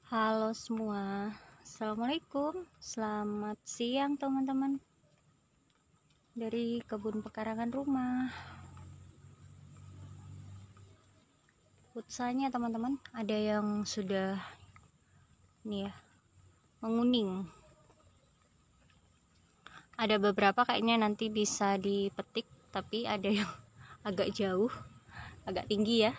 Halo semua, Assalamualaikum, selamat siang teman-teman dari kebun pekarangan rumah. Putsanya teman-teman, ada yang sudah nih ya, menguning. Ada beberapa kayaknya nanti bisa dipetik, tapi ada yang agak jauh, agak tinggi ya.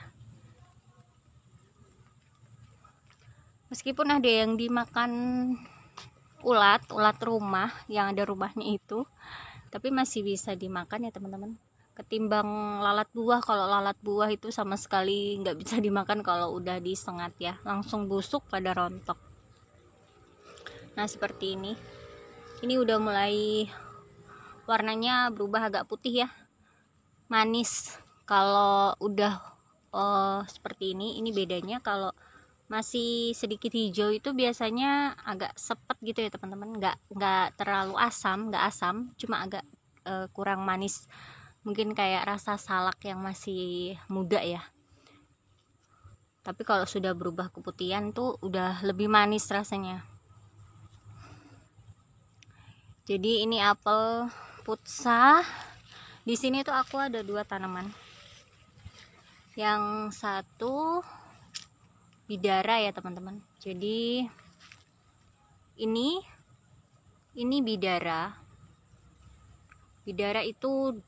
Meskipun ada yang dimakan ulat rumah yang ada rumahnya itu, tapi masih bisa dimakan ya teman-teman, ketimbang lalat buah. Kalau lalat buah itu sama sekali nggak bisa dimakan kalau udah disengat ya, langsung busuk pada rontok. Nah seperti ini udah mulai warnanya berubah agak putih ya, manis. Kalau udah seperti ini bedanya. Kalau masih sedikit hijau itu biasanya agak sepet gitu ya teman-teman, nggak terlalu asam, nggak asam, cuma agak kurang manis, mungkin kayak rasa salak yang masih muda ya. Tapi kalau sudah berubah keputihan tuh udah lebih manis rasanya. Jadi ini apel putsa. Di sini tuh aku ada 2 tanaman. Yang satu bidara ya teman-teman. Jadi ini bidara. Bidara itu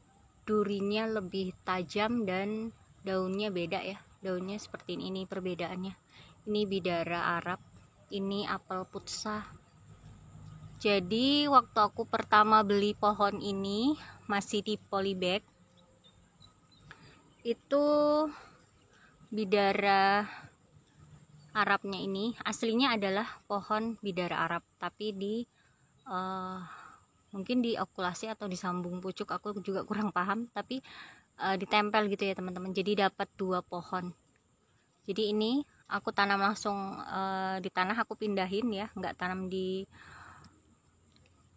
durinya lebih tajam dan daunnya beda ya. Daunnya seperti ini perbedaannya. Ini bidara Arab, ini apel putsa. Jadi waktu aku pertama beli pohon ini masih di polybag, itu bidara Arabnya ini aslinya adalah pohon bidara Arab, tapi mungkin diokulasi atau disambung pucuk, aku juga kurang paham, tapi ditempel gitu ya teman-teman. Jadi dapat 2 pohon. Jadi ini aku tanam langsung di tanah, aku pindahin ya, nggak tanam di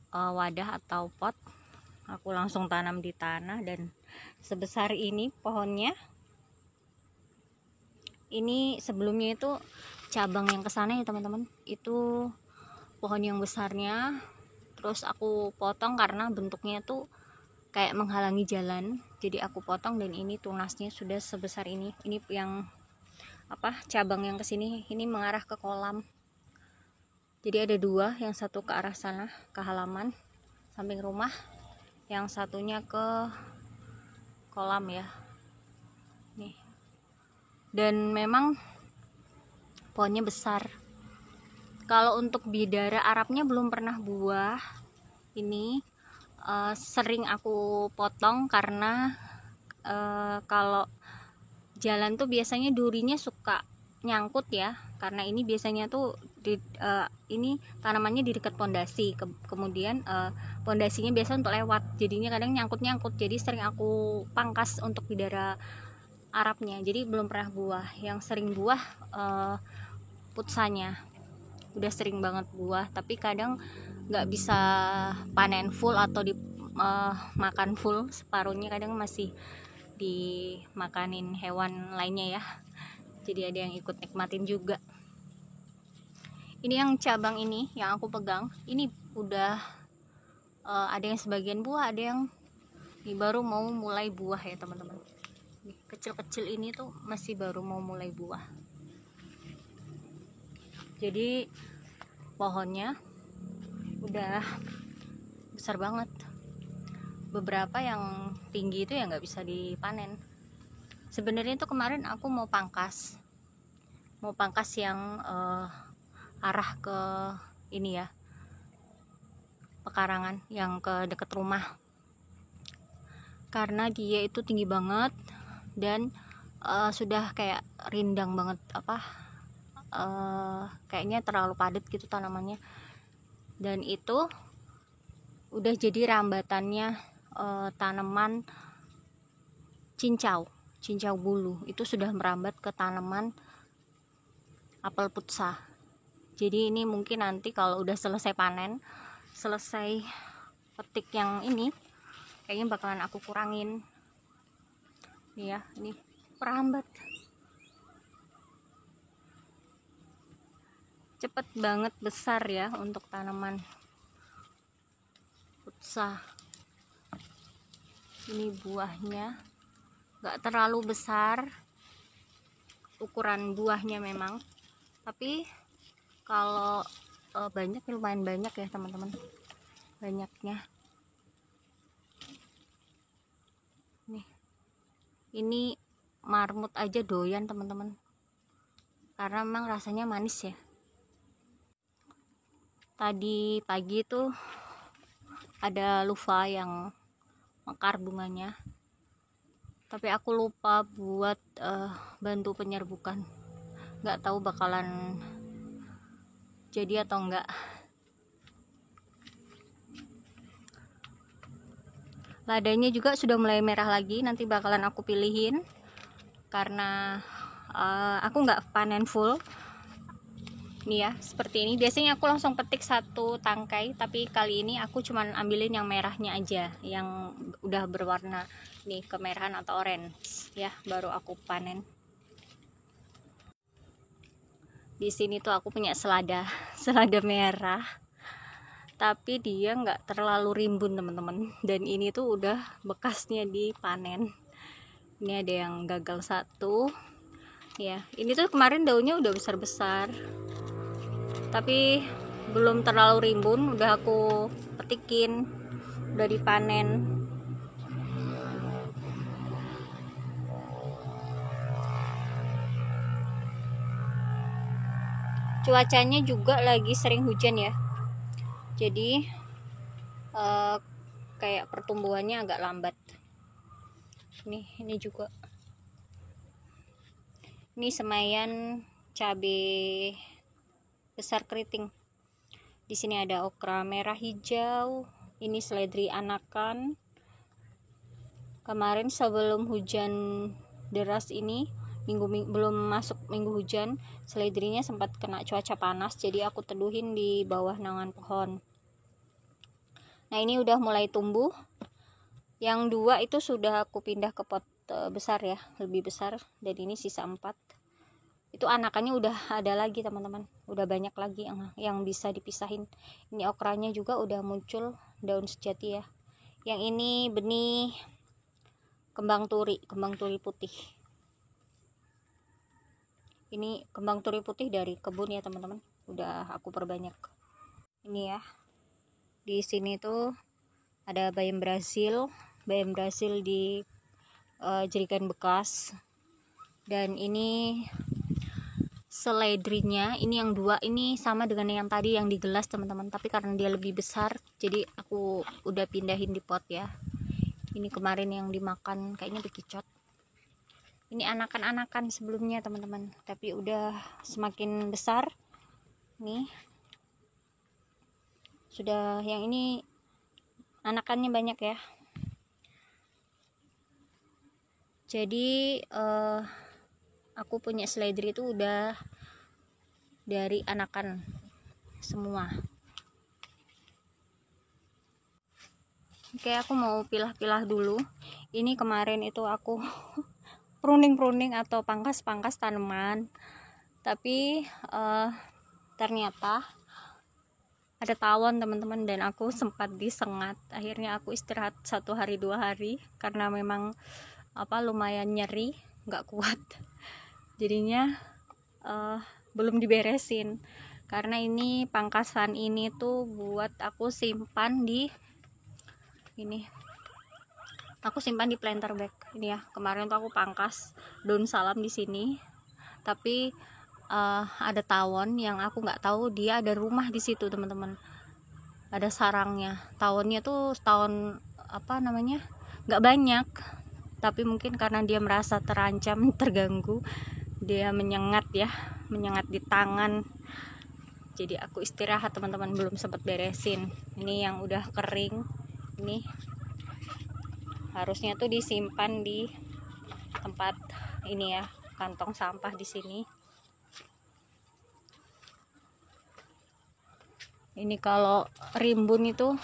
wadah atau pot, aku langsung tanam di tanah. Dan sebesar ini pohonnya. Ini sebelumnya itu cabang yang kesana ya teman-teman, itu pohon yang besarnya, terus aku potong karena bentuknya tuh kayak menghalangi jalan, jadi aku potong. Dan ini tunasnya sudah sebesar ini yang cabang yang kesini ini mengarah ke kolam. Jadi ada 2, yang satu ke arah sana ke halaman samping rumah, yang satunya ke kolam ya nih. Dan memang pohonnya besar. Kalau untuk bidara Arabnya belum pernah buah. Ini sering aku potong karena kalau jalan tuh biasanya durinya suka nyangkut ya, karena ini biasanya tuh ini tanamannya di dekat pondasi, kemudian pondasinya biasa untuk lewat, jadinya kadang nyangkut, jadi sering aku pangkas untuk bidara Arabnya. Jadi belum pernah buah. Yang sering buah putsanya udah sering banget buah, tapi kadang nggak bisa panen full atau makan full, separuhnya kadang masih dimakanin hewan lainnya ya, jadi ada yang ikut nikmatin juga. Ini yang cabang ini yang aku pegang, ini udah ada yang sebagian buah, ada yang baru mau mulai buah ya teman-teman. Kecil-kecil ini tuh masih baru mau mulai buah. Jadi pohonnya udah besar banget. Beberapa yang tinggi itu ya nggak bisa dipanen. Sebenarnya itu kemarin aku mau pangkas yang arah ke ini ya, pekarangan yang ke deket rumah, karena dia itu tinggi banget dan sudah kayak rindang banget, kayaknya terlalu padat gitu tanamannya. Dan itu udah jadi rambatannya tanaman cincau bulu, itu sudah merambat ke tanaman apel putsa. Jadi ini mungkin nanti kalau udah selesai panen, selesai petik yang ini, kayaknya bakalan aku kurangin nih ya. Ini merambat. cepet banget besar ya untuk tanaman putsa. Ini buahnya nggak terlalu besar ukuran buahnya memang, tapi kalau banyak lumayan banyak ya teman-teman, banyaknya. Nih, ini marmut aja doyan teman-teman, karena memang rasanya manis ya. Tadi pagi tuh ada loofah yang mekar bunganya, tapi aku lupa buat bantu penyerbukan. Nggak tahu bakalan jadi atau enggak. Ladanya juga sudah mulai merah lagi, nanti bakalan aku pilihin karena aku nggak panen full. Nih ya, seperti ini. Biasanya aku langsung petik satu tangkai, tapi kali ini aku cuman ambilin yang merahnya aja, yang udah berwarna nih kemerahan atau orange ya, baru aku panen. Di sini tuh aku punya selada merah, tapi dia nggak terlalu rimbun teman-teman, dan ini tuh udah bekasnya dipanen. Ini ada yang gagal satu ya. Ini tuh kemarin daunnya udah besar-besar, tapi belum terlalu rimbun, udah aku petikin, udah dipanen. Cuacanya juga lagi sering hujan ya, jadi kayak pertumbuhannya agak lambat. Ini juga, ini semaian cabai besar keriting. Di sini ada okra merah hijau, ini seledri anakan. Kemarin sebelum hujan deras ini, belum masuk minggu hujan, seledrinya sempat kena cuaca panas, jadi aku teduhin di bawah naungan pohon. Nah, ini udah mulai tumbuh. Yang dua itu sudah aku pindah ke pot besar ya, lebih besar, dan ini sisa 4. Itu anakannya udah ada lagi teman-teman, udah banyak lagi yang bisa dipisahin. Ini okranya juga udah muncul daun sejati ya. Yang ini benih kembang turi putih. Ini kembang turi putih dari kebun ya teman-teman, udah aku perbanyak. Ini ya, di sini tuh ada bayam Brasil di jerikan bekas, dan ini seledrinya. Ini yang 2 ini sama dengan yang tadi yang di gelas teman-teman, tapi karena dia lebih besar jadi aku udah pindahin di pot ya. Ini kemarin yang dimakan kayaknya bekicot. Ini anakan-anakan sebelumnya teman-teman, tapi udah semakin besar nih. Sudah, yang ini anakannya banyak ya. Jadi aku punya seledri itu udah dari anakan semua. Oke, aku mau pilah-pilah dulu. Ini kemarin itu aku pruning atau pangkas tanaman, tapi ternyata ada tawon teman-teman, dan aku sempat disengat. Akhirnya aku istirahat 1 hari 2 hari karena memang lumayan nyeri, nggak kuat. Jadinya belum diberesin, karena ini pangkasan ini tuh buat aku simpan di planter bag ini ya. Kemarin tuh aku pangkas daun salam di sini, tapi ada tawon yang aku nggak tahu dia ada rumah di situ teman-teman, ada sarangnya. Tawonnya tuh tawon nggak banyak, tapi mungkin karena dia merasa terancam, terganggu, dia menyengat di tangan. Jadi aku istirahat teman-teman, belum sempat beresin. Ini yang udah kering, ini harusnya tuh disimpan di tempat ini ya, kantong sampah di sini. Ini kalau rimbun itu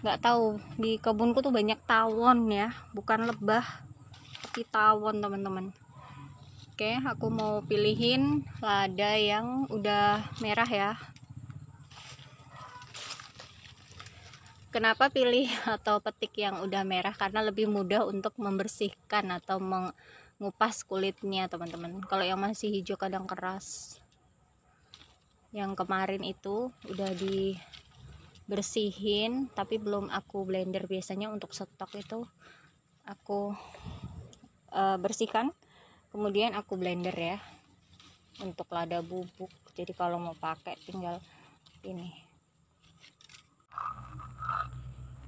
nggak tahu, di kebunku tuh banyak tawon ya, bukan lebah tapi tawon teman-teman. Oke, aku mau pilihin lada yang udah merah ya. Kenapa pilih atau petik yang udah merah? Karena lebih mudah untuk membersihkan atau mengupas kulitnya, teman-teman. Kalau yang masih hijau kadang keras. Yang kemarin itu udah dibersihin tapi belum aku blender. Biasanya untuk stok itu aku bersihkan, kemudian aku blender ya untuk lada bubuk. Jadi kalau mau pakai tinggal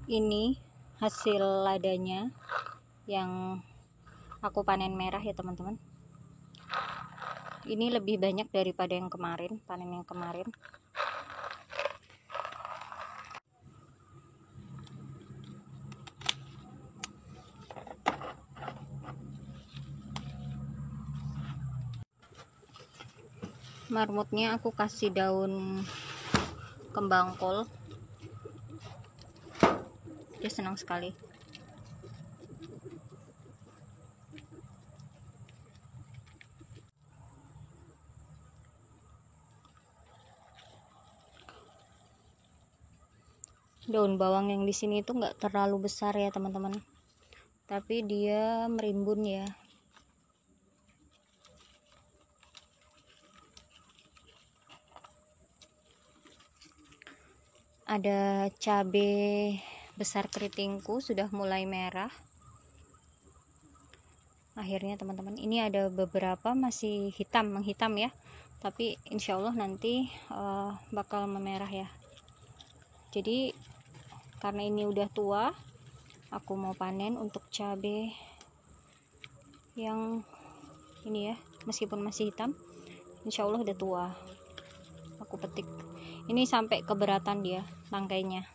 ini hasil ladanya yang aku panen merah ya teman-teman. Ini lebih banyak daripada yang kemarin, panen yang kemarin. Marmutnya aku kasih daun kembang kol, dia senang sekali. Daun bawang yang di sini itu nggak terlalu besar ya teman-teman, tapi dia merimbun ya. Ada cabai besar keritingku sudah mulai merah akhirnya teman-teman. Ini ada beberapa masih menghitam ya, tapi insya Allah nanti bakal memerah ya. Jadi karena ini udah tua, aku mau panen untuk cabai yang ini ya, meskipun masih hitam insya Allah udah tua. Aku petik ini sampai keberatan dia, tangkainya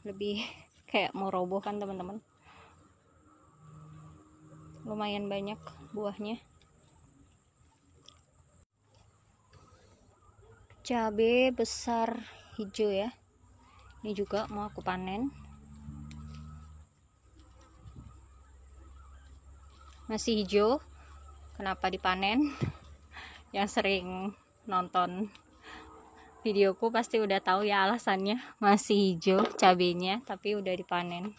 lebih kayak mau roboh kan teman-teman. Lumayan banyak buahnya. Cabai besar hijau ya, ini juga mau aku panen. Masih hijau, kenapa dipanen? Yang sering nonton videoku pasti udah tahu ya alasannya. Masih hijau cabenya tapi udah dipanen.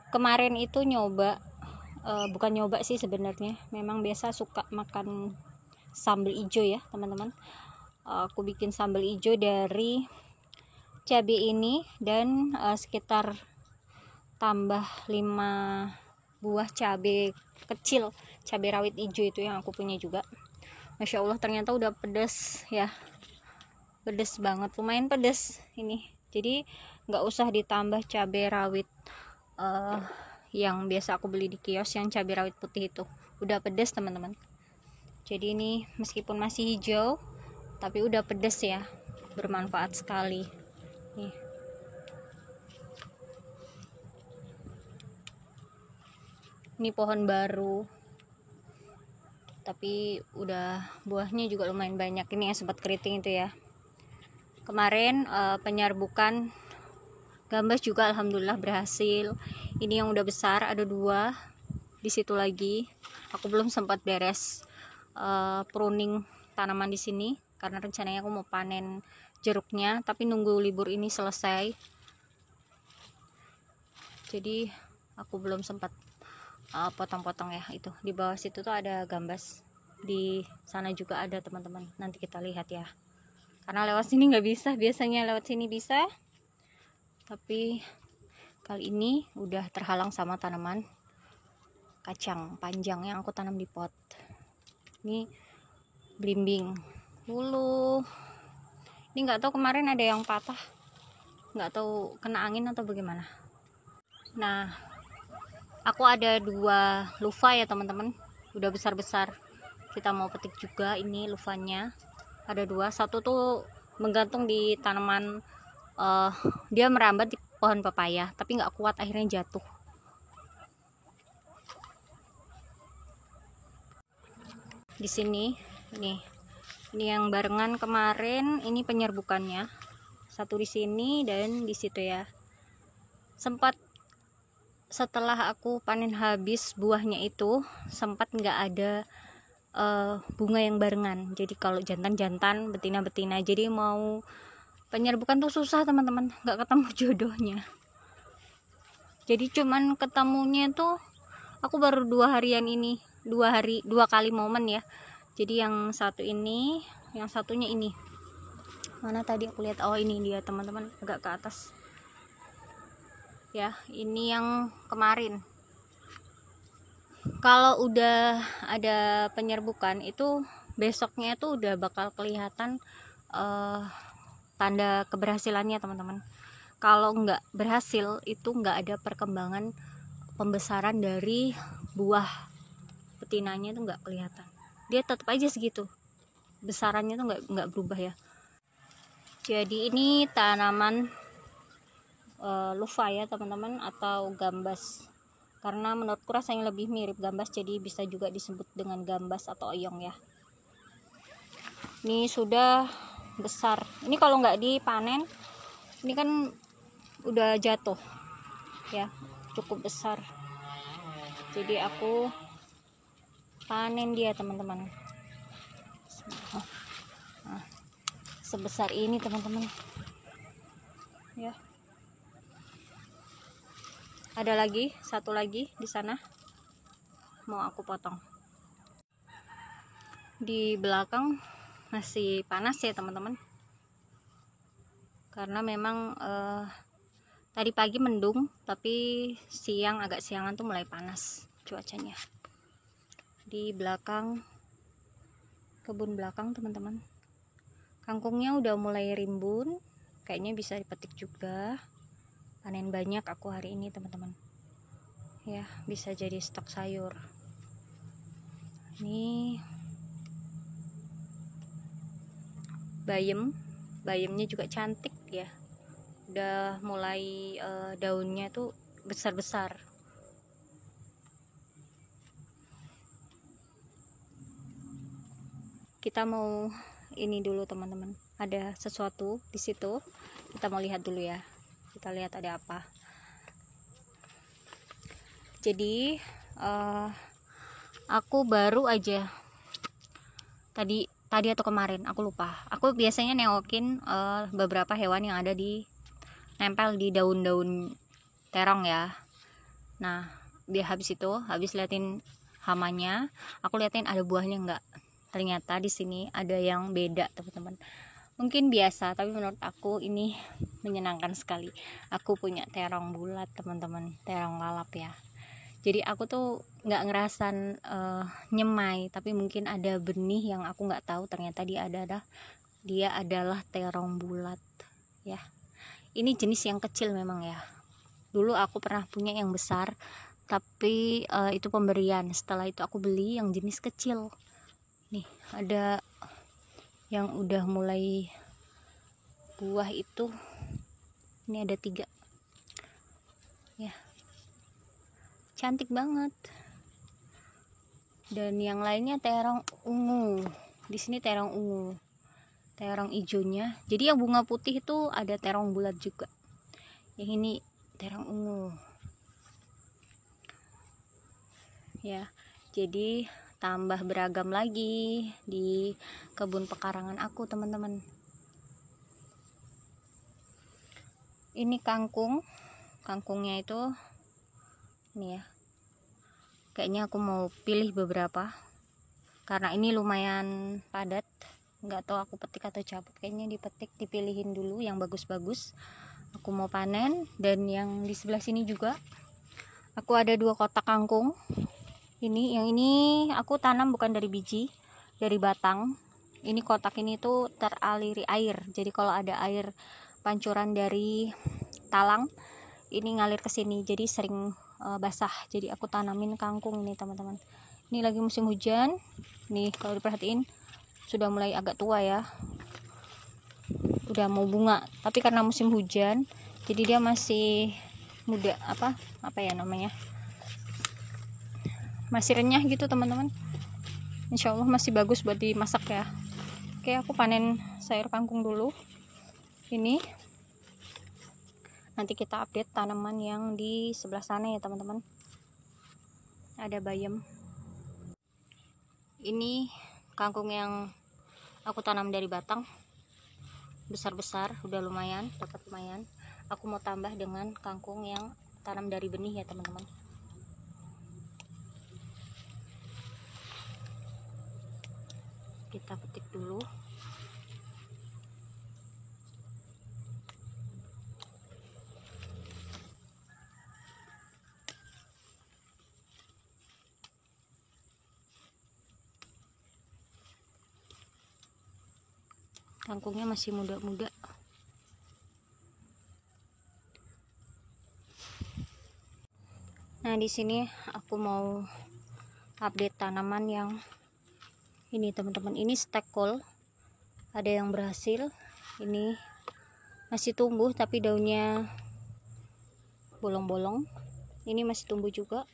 Kemarin itu nyoba, bukan nyoba sih sebenarnya, memang biasa suka makan sambal hijau ya teman-teman. Aku bikin sambal hijau dari cabai ini dan sekitar tambah 5 buah cabai kecil, cabai rawit hijau itu yang aku punya juga. Masya Allah ternyata udah pedas ya, pedas banget, lumayan pedas ini. Jadi nggak usah ditambah cabai rawit yang biasa aku beli di kios, yang cabai rawit putih itu udah pedas teman-teman. Jadi ini meskipun masih hijau tapi udah pedas ya, bermanfaat sekali nih. Ini pohon baru tapi udah buahnya juga lumayan banyak. Ini ya sobat keriting itu ya. Kemarin penyerbukan gambas juga alhamdulillah berhasil. Ini yang udah besar ada 2 di situ lagi. Aku belum sempat beres pruning tanaman di sini karena rencananya aku mau panen jeruknya, tapi nunggu libur ini selesai. Jadi aku belum sempat potong-potong ya. Itu di bawah situ tuh ada gambas, di sana juga ada teman-teman. Nanti kita lihat ya, karena lewat sini nggak bisa. Biasanya lewat sini bisa, tapi kali ini udah terhalang sama tanaman kacang panjang yang aku tanam di pot. Ini belimbing dulu. Ini nggak tahu kemarin ada yang patah, nggak tahu kena angin atau bagaimana. Nah, aku ada 2 lufa ya teman-teman, udah besar-besar. Kita mau petik juga. Ini lufanya ada 2, satu tuh menggantung di tanaman, dia merambat di pohon pepaya tapi nggak kuat, akhirnya jatuh. Di sini ini yang barengan kemarin, ini penyerbukannya, satu di sini dan di situ ya. Sempat setelah aku panen habis buahnya itu sempat nggak ada bunga yang barengan. Jadi kalau jantan-jantan, betina-betina, jadi mau penyerbukan tuh susah teman-teman, nggak ketemu jodohnya. Jadi cuman ketemunya tuh aku baru 2 harian ini, 2 kali momen ya. Jadi yang satu ini, yang satunya ini. Mana tadi aku lihat? Oh ini dia teman-teman, agak ke atas. Ya, ini yang kemarin. Kalau udah ada penyerbukan itu besoknya tuh udah bakal kelihatan tanda keberhasilannya teman-teman. Kalau nggak berhasil itu nggak ada perkembangan pembesaran dari buah betinanya itu nggak kelihatan. Dia tetap aja segitu, besarannya tuh nggak berubah ya. Jadi ini tanaman loofah ya teman-teman, atau gambas. Karena menurutku rasanya lebih mirip gambas, jadi bisa juga disebut dengan gambas atau oyong ya. Ini sudah besar. Ini kalau nggak dipanen, ini kan udah jatuh ya, cukup besar. Jadi aku panen dia teman-teman. Nah, sebesar ini teman-teman ya. Ada lagi, satu lagi di sana mau aku potong. Di belakang masih panas ya teman-teman, karena memang tadi pagi mendung, tapi siang, agak siangan tuh mulai panas cuacanya. Di belakang, kebun belakang teman-teman, kangkungnya udah mulai rimbun, kayaknya bisa dipetik juga. Panen banyak aku hari ini teman-teman ya, bisa jadi stok sayur. Ini bayamnya juga cantik ya, udah mulai daunnya tuh besar-besar. Kita mau ini dulu teman-teman, ada sesuatu di situ, kita mau lihat dulu ya. Kita lihat ada apa. Jadi aku baru aja tadi atau kemarin, aku lupa. Aku biasanya nengokin beberapa hewan yang ada di nempel di daun-daun terong ya. Nah, dia habis liatin hamanya, aku liatin ada buahnya enggak. Ternyata di sini ada yang beda teman-teman. Mungkin biasa, tapi menurut aku ini menyenangkan sekali. Aku punya terong bulat teman-teman, terong lalap ya. Jadi aku tuh nggak ngerasan nyemai, tapi mungkin ada benih yang aku nggak tahu. Ternyata dia adalah terong bulat ya. Ini jenis yang kecil memang ya. Dulu aku pernah punya yang besar, tapi itu pemberian. Setelah itu aku beli yang jenis kecil. Nih ada yang udah mulai buah itu, ini ada 3 ya, cantik banget. Dan yang lainnya terong ungu. Di sini terong ungu, terong hijaunya. Jadi yang bunga putih itu ada terong bulat juga. Yang ini terong ungu ya. Jadi tambah beragam lagi di kebun pekarangan aku teman-teman. Ini kangkungnya itu ini ya, kayaknya aku mau pilih beberapa karena ini lumayan padat. Nggak tahu aku petik atau cabut, kayaknya dipilihin dulu yang bagus-bagus. Aku mau panen. Dan yang di sebelah sini juga aku ada 2 kotak kangkung. Yang ini aku tanam bukan dari biji, dari batang. Ini kotak ini tuh teraliri air, jadi kalau ada air pancuran dari talang ini ngalir ke sini, jadi sering basah. Jadi aku tanamin kangkung ini teman-teman. Ini lagi musim hujan nih, kalau diperhatiin sudah mulai agak tua ya, udah mau bunga, tapi karena musim hujan jadi dia masih muda, apa ya namanya, masih renyah gitu teman-teman. Insya Allah masih bagus buat dimasak ya. Oke, aku panen sayur kangkung dulu. Ini nanti kita update tanaman yang di sebelah sana ya teman-teman. Ada bayam. Ini kangkung yang aku tanam dari batang, besar-besar, udah lumayan, dapat lumayan. Aku mau tambah dengan kangkung yang tanam dari benih ya teman-teman. Kita petik dulu. Kangkungnya masih muda-muda. Nah, di sini aku mau update tanaman yang ini teman-teman. Ini stek kol. Ada yang berhasil. Ini masih tumbuh tapi daunnya bolong-bolong. Ini masih tumbuh juga.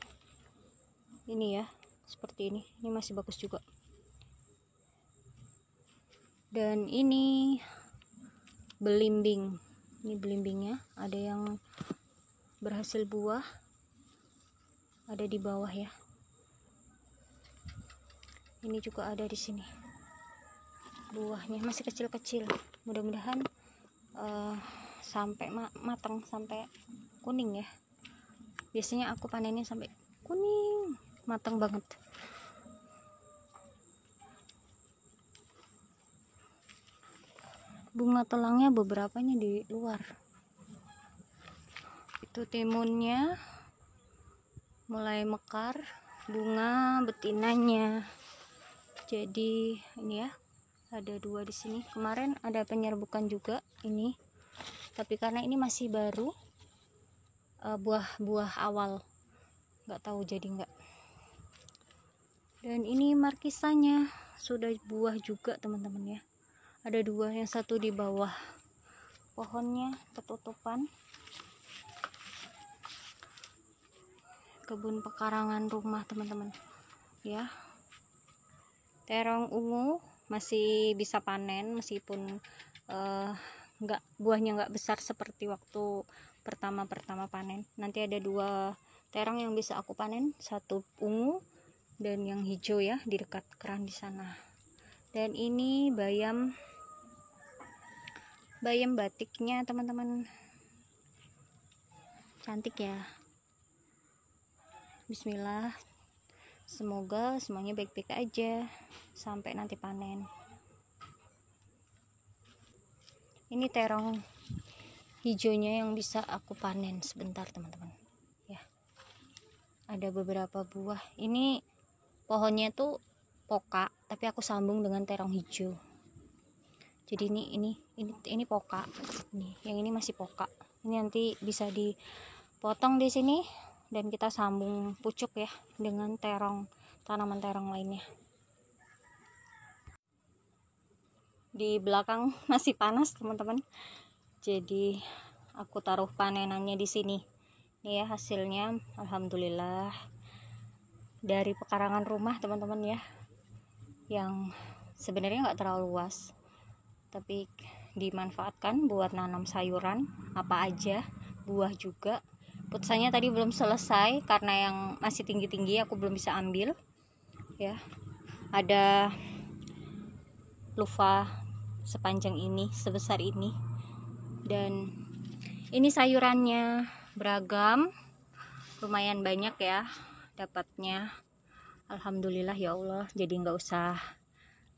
Ini ya, seperti ini. Ini masih bagus juga. Dan ini belimbing. Ini belimbingnya, ada yang berhasil buah, ada di bawah ya. Ini juga ada di sini. Buahnya masih kecil-kecil. Mudah-mudahan sampai matang, sampai kuning ya. Biasanya aku panennya sampai kuning, matang banget. Bunga telangnya beberapanya di luar. Itu timunnya mulai mekar, bunga betinanya. Jadi ini ya, ada 2 di sini. Kemarin ada penyerbukan juga ini, tapi karena ini masih baru, buah awal, nggak tahu jadi nggak. Dan ini markisanya sudah buah juga teman-teman ya. Ada 2, yang satu di bawah pohonnya ketutupan. Kebun pekarangan rumah teman-teman ya. Terong ungu masih bisa panen meskipun buahnya nggak besar seperti waktu pertama panen. Nanti ada 2 terong yang bisa aku panen, satu ungu dan yang hijau ya, di dekat keran di sana. Dan ini bayam batiknya teman-teman, cantik ya. Bismillah, semoga semuanya baik-baik aja sampai nanti panen. Ini terong hijaunya yang bisa aku panen sebentar teman-teman ya. Ada beberapa buah. Ini pohonnya tuh poka, tapi aku sambung dengan terong hijau. Jadi ini poka. Nih, yang ini masih poka. Ini nanti bisa dipotong di sini dan kita sambung pucuk ya dengan tanaman terong lainnya. Di belakang masih panas teman-teman. Jadi aku taruh panenannya di sini. Ini ya hasilnya, alhamdulillah, dari pekarangan rumah teman-teman ya. Yang sebenarnya nggak terlalu luas, tapi dimanfaatkan buat nanam sayuran apa aja, buah juga. Putusannya tadi belum selesai karena yang masih tinggi-tinggi aku belum bisa ambil ya. Ada lufa sepanjang ini, sebesar ini. Dan ini sayurannya beragam, lumayan banyak ya dapatnya, alhamdulillah ya Allah. Jadi nggak usah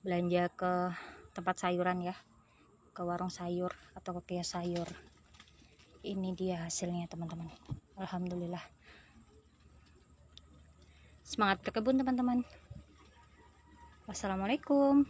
belanja ke tempat sayuran ya, ke warung sayur atau ke kios sayur. Ini dia hasilnya teman-teman, alhamdulillah. Semangat berkebun teman-teman. Wassalamualaikum.